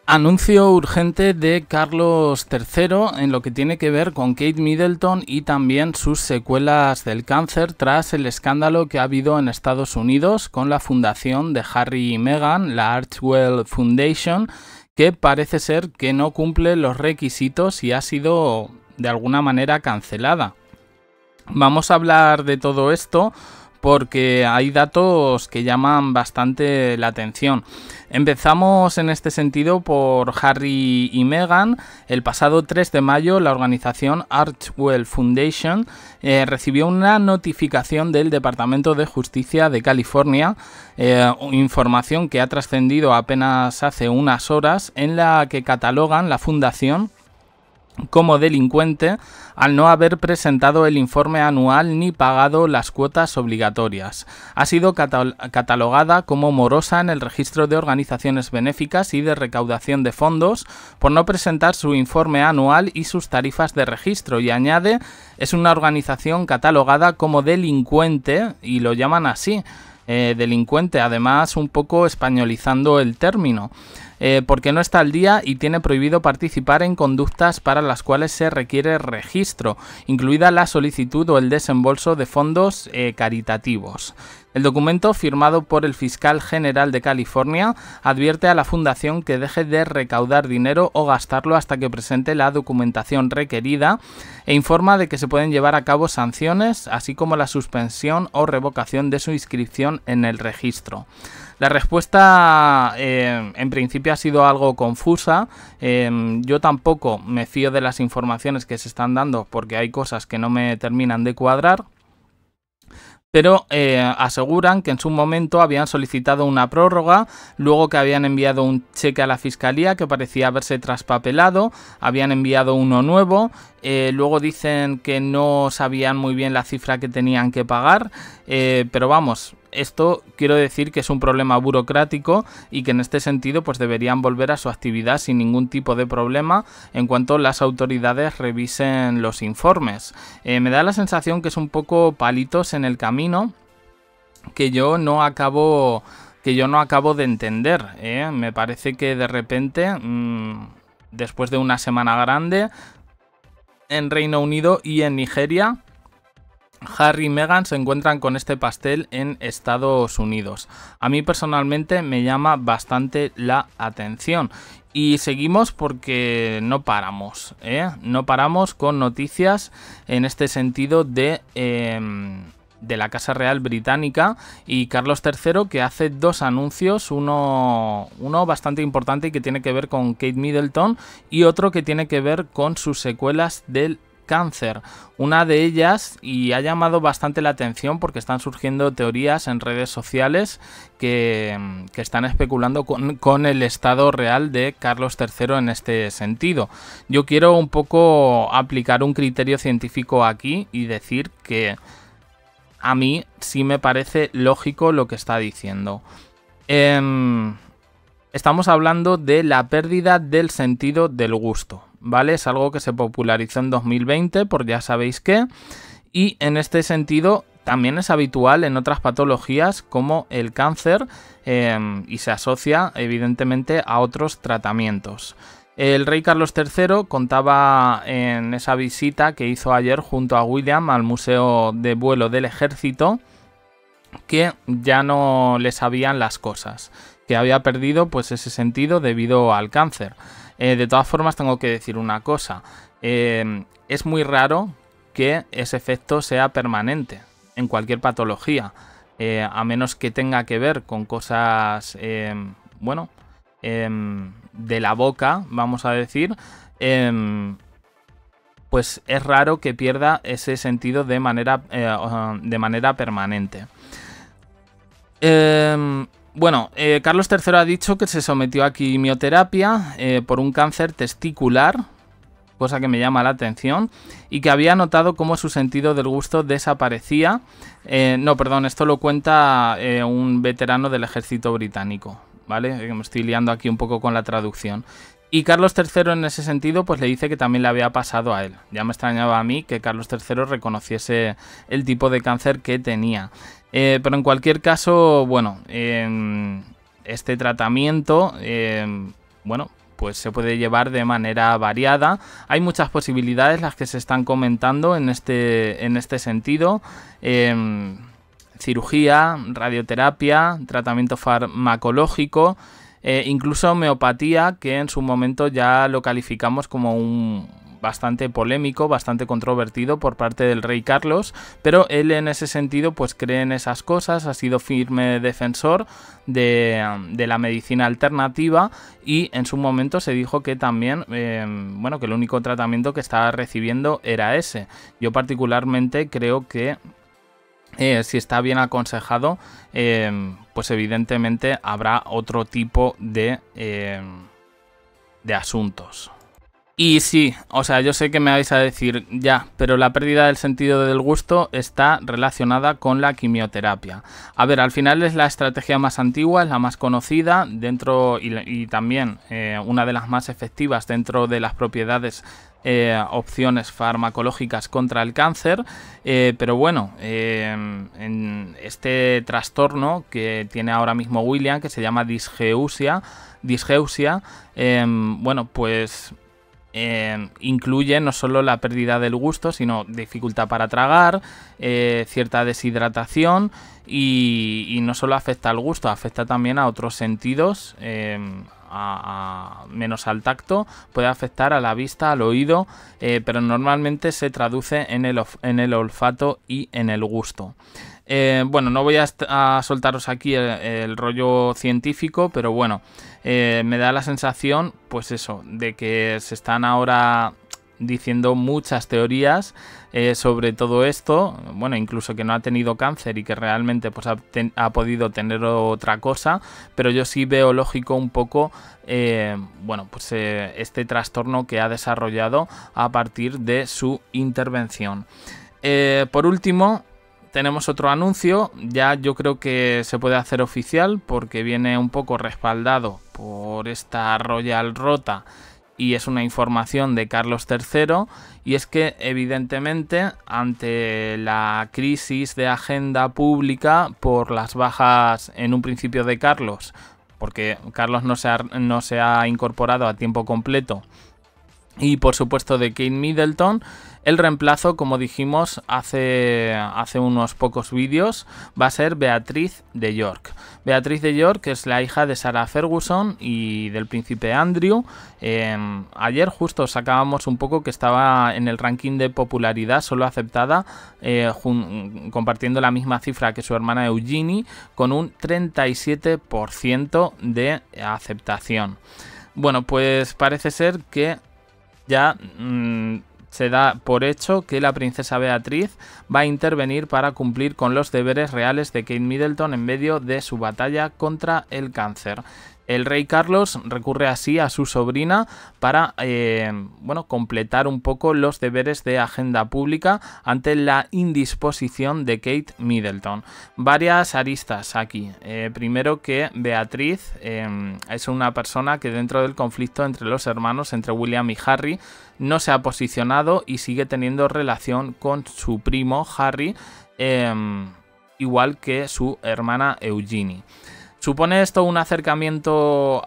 Anuncio urgente de Carlos III en lo que tiene que ver con Kate Middleton y también sus secuelas del cáncer tras el escándalo que ha habido en Estados Unidos con la fundación de Harry y Meghan, la Archewell Foundation, que parece ser que no cumple los requisitos y ha sido de alguna manera cancelada. Vamos a hablar de todo esto porque hay datos que llaman bastante la atención. Empezamos en este sentido por Harry y Meghan. El pasado 3 de mayo la organización Archewell Foundation recibió una notificación del Departamento de Justicia de California, información que ha trascendido apenas hace unas horas, en la que catalogan la fundación como delincuente al no haber presentado el informe anual ni pagado las cuotas obligatorias. Ha sido catalogada como morosa en el registro de organizaciones benéficas y de recaudación de fondos por no presentar su informe anual y sus tarifas de registro, y añade, es una organización catalogada como delincuente, y lo llaman así, delincuente, además un poco españolizando el término. Porque no está al día y tiene prohibido participar en conductas para las cuales se requiere registro, incluida la solicitud o el desembolso de fondos caritativos. El documento, firmado por el fiscal general de California, advierte a la fundación que deje de recaudar dinero o gastarlo hasta que presente la documentación requerida, e informa de que se pueden llevar a cabo sanciones, así como la suspensión o revocación de su inscripción en el registro. La respuesta en principio ha sido algo confusa. Yo tampoco me fío de las informaciones que se están dando porque hay cosas que no me terminan de cuadrar. Pero aseguran que en su momento habían solicitado una prórroga, luego que habían enviado un cheque a la fiscalía que parecía haberse traspapelado, habían enviado uno nuevo, luego dicen que no sabían muy bien la cifra que tenían que pagar, pero vamos, esto quiero decir que es un problema burocrático y que en este sentido pues deberían volver a su actividad sin ningún tipo de problema en cuanto las autoridades revisen los informes. Me da la sensación que es un poco palitos en el camino que yo no acabo de entender. Me parece que de repente, después de una semana grande en Reino Unido y en Nigeria, Harry y Meghan se encuentran con este pastel en Estados Unidos. A mí personalmente me llama bastante la atención. Y seguimos porque no paramos, no paramos con noticias en este sentido de la Casa Real Británica y Carlos III, que hace dos anuncios, uno bastante importante y que tiene que ver con Kate Middleton, y otro que tiene que ver con sus secuelas del cáncer. Una de ellas, y ha llamado bastante la atención porque están surgiendo teorías en redes sociales que están especulando con el estado real de Carlos III en este sentido. Yo quiero un poco aplicar un criterio científico aquí y decir que a mí sí me parece lógico lo que está diciendo. Estamos hablando de la pérdida del sentido del gusto, ¿vale? Es algo que se popularizó en 2020 por ya sabéis qué, y en este sentido también es habitual en otras patologías como el cáncer, y se asocia evidentemente a otros tratamientos. El rey Carlos III contaba en esa visita que hizo ayer junto a William al Museo de Vuelo del Ejército que ya no le sabían las cosas, que había perdido pues ese sentido debido al cáncer. De todas formas tengo que decir una cosa, es muy raro que ese efecto sea permanente en cualquier patología, a menos que tenga que ver con cosas, de la boca, vamos a decir, pues es raro que pierda ese sentido de manera permanente. Carlos III ha dicho que se sometió a quimioterapia por un cáncer testicular, cosa que me llama la atención, y que había notado cómo su sentido del gusto desaparecía. Esto lo cuenta un veterano del ejército británico, ¿vale? Me estoy liando aquí un poco con la traducción. Y Carlos III en ese sentido pues le dice que también le había pasado a él. Ya me extrañaba a mí que Carlos III reconociese el tipo de cáncer que tenía. Pero en cualquier caso, este tratamiento, pues se puede llevar de manera variada. Hay muchas posibilidades las que se están comentando en este sentido. Cirugía, radioterapia, tratamiento farmacológico, incluso homeopatía, que en su momento ya lo calificamos como un bastante polémico, bastante controvertido por parte del rey Carlos, pero él en ese sentido pues cree en esas cosas, ha sido firme defensor de la medicina alternativa, y en su momento se dijo que también, bueno, que el único tratamiento que estaba recibiendo era ese. Yo particularmente creo que si está bien aconsejado, pues evidentemente habrá otro tipo de asuntos. Y sí, o sea, yo sé que me vais a decir, ya, pero la pérdida del sentido del gusto está relacionada con la quimioterapia. A ver, al final es la estrategia más antigua, es la más conocida dentro y también una de las más efectivas dentro de las propiedades opciones farmacológicas contra el cáncer, pero bueno, en este trastorno que tiene ahora mismo William, que se llama disgeusia, bueno, pues incluye no solo la pérdida del gusto, sino dificultad para tragar, cierta deshidratación, y no solo afecta al gusto, afecta también a otros sentidos, menos al tacto, puede afectar a la vista, al oído, pero normalmente se traduce en el olfato y en el gusto. Bueno, no voy a soltaros aquí el rollo científico, pero bueno, me da la sensación, pues eso, de que se están ahora diciendo muchas teorías sobre todo esto. Bueno, incluso que no ha tenido cáncer y que realmente pues ha podido tener otra cosa, pero yo sí veo lógico un poco bueno, pues este trastorno que ha desarrollado a partir de su intervención. Por último, tenemos otro anuncio, ya yo creo que se puede hacer oficial porque viene un poco respaldado por esta Royal Rota y es una información de Carlos III, y es que evidentemente ante la crisis de agenda pública por las bajas en un principio de Carlos, porque Carlos no se ha incorporado a tiempo completo, y por supuesto de Kate Middleton, el reemplazo, como dijimos hace unos pocos vídeos, va a ser Beatriz de York. Beatriz de York es la hija de Sarah Ferguson y del príncipe Andrew. Ayer justo sacábamos un poco que estaba en el ranking de popularidad solo aceptada, compartiendo la misma cifra que su hermana Eugenie, con un 37% de aceptación. Bueno, pues parece ser que ya se da por hecho que la princesa Beatriz va a intervenir para cumplir con los deberes reales de Kate Middleton en medio de su batalla contra el cáncer. El rey Carlos recurre así a su sobrina para bueno, completar un poco los deberes de agenda pública ante la indisposición de Kate Middleton. Varias aristas aquí. Primero, que Beatriz es una persona que dentro del conflicto entre los hermanos, entre William y Harry, no se ha posicionado y sigue teniendo relación con su primo Harry, igual que su hermana Eugenie. ¿Supone esto un acercamiento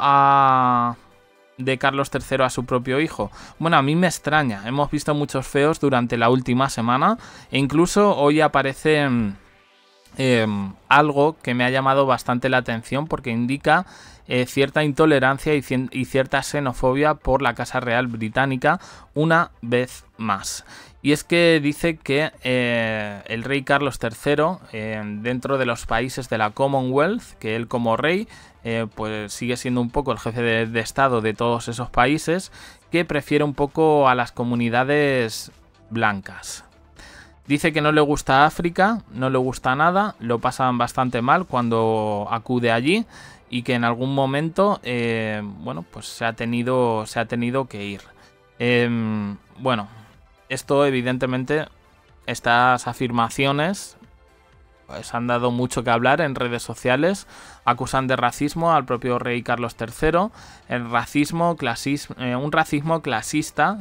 de Carlos III a su propio hijo? Bueno, a mí me extraña. Hemos visto muchos feos durante la última semana e incluso hoy aparece algo que me ha llamado bastante la atención porque indica cierta intolerancia y cierta xenofobia por la Casa Real Británica una vez más. Y es que dice que el rey Carlos III, dentro de los países de la Commonwealth, que él como rey, pues sigue siendo un poco el jefe de Estado de todos esos países, que prefiere un poco a las comunidades blancas. Dice que no le gusta África, no le gusta nada, lo pasan bastante mal cuando acude allí y que en algún momento, bueno, pues se ha tenido que ir. Bueno, esto evidentemente, estas afirmaciones pues han dado mucho que hablar en redes sociales, acusan de racismo al propio rey Carlos III, un racismo clasista,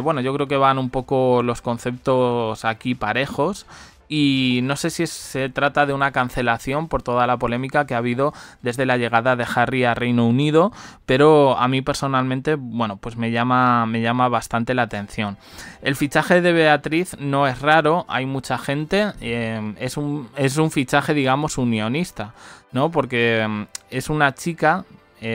bueno, yo creo que van un poco los conceptos aquí parejos y no sé si se trata de una cancelación por toda la polémica que ha habido desde la llegada de Harry a Reino Unido, pero a mí personalmente, bueno, pues me llama bastante la atención. El fichaje de Beatriz no es raro, hay mucha gente, es un fichaje, digamos, unionista, ¿no? Porque es una chica,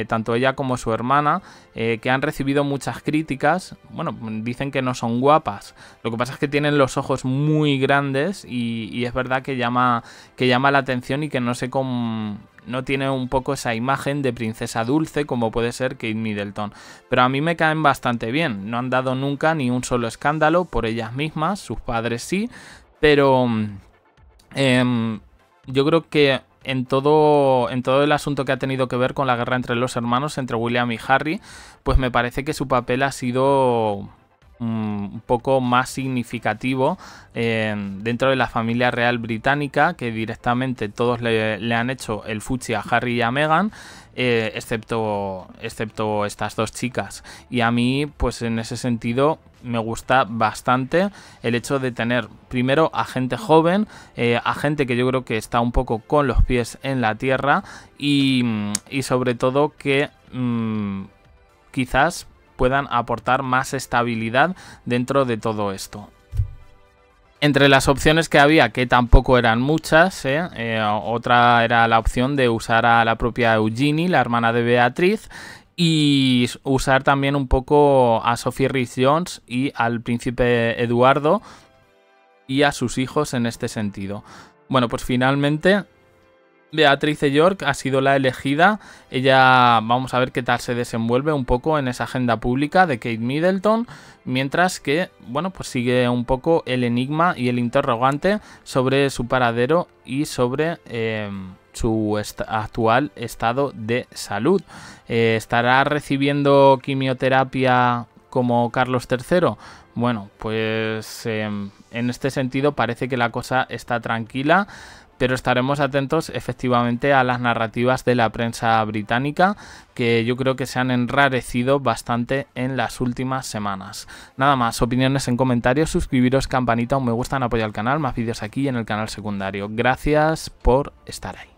tanto ella como su hermana, que han recibido muchas críticas. Bueno, dicen que no son guapas, lo que pasa es que tienen los ojos muy grandes y es verdad que llama la atención y que no sé cómo, no tiene un poco esa imagen de princesa dulce como puede ser Kate Middleton, pero a mí me caen bastante bien, no han dado nunca ni un solo escándalo por ellas mismas, sus padres sí, pero yo creo que en todo el asunto que ha tenido que ver con la guerra entre los hermanos, entre William y Harry, pues me parece que su papel ha sido un poco más significativo dentro de la familia real británica, que directamente todos le han hecho el fuchi a Harry y a Meghan, excepto estas dos chicas. Y a mí, pues en ese sentido, me gusta bastante el hecho de tener primero a gente joven, a gente que yo creo que está un poco con los pies en la tierra y sobre todo que quizás puedan aportar más estabilidad dentro de todo esto. Entre las opciones que había, que tampoco eran muchas, otra era la opción de usar a la propia Eugenie, la hermana de Beatriz, y usar también un poco a Sophie Rhys-Jones y al príncipe Eduardo y a sus hijos en este sentido. Bueno, pues finalmente Beatriz de York ha sido la elegida. Ella, vamos a ver qué tal se desenvuelve un poco en esa agenda pública de Kate Middleton, mientras que, bueno, pues sigue un poco el enigma y el interrogante sobre su paradero y sobre su actual estado de salud. ¿Estará recibiendo quimioterapia como Carlos III? Bueno, pues en este sentido parece que la cosa está tranquila, pero estaremos atentos efectivamente a las narrativas de la prensa británica, que yo creo que se han enrarecido bastante en las últimas semanas. Nada más, opiniones en comentarios, suscribiros, campanita, un me gusta, apoyar al canal, más vídeos aquí en el canal secundario. Gracias por estar ahí.